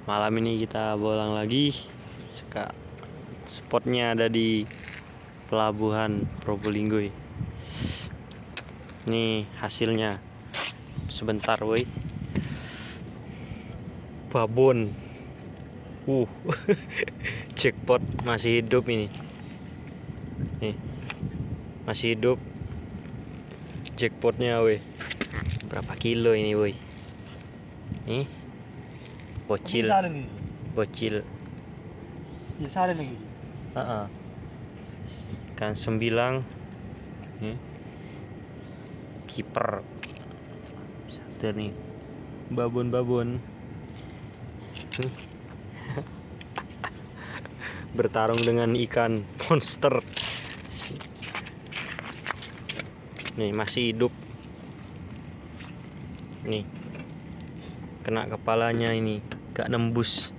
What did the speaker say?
Malam ini kita bolang lagi. Spotnya ada di pelabuhan Probolinggo. Nih hasilnya. Sebentar woi. Babon. Jackpot masih hidup ini. Nih. Masih hidup. Jackpotnya woi. Berapa kilo ini woi? Nih. Bocil. Ikan sembilang. Nih. Kiper. Satu nih. Babon. Bertarung dengan ikan monster. Nih masih hidup. Nih. Kena kepalanya ini, gak nembus.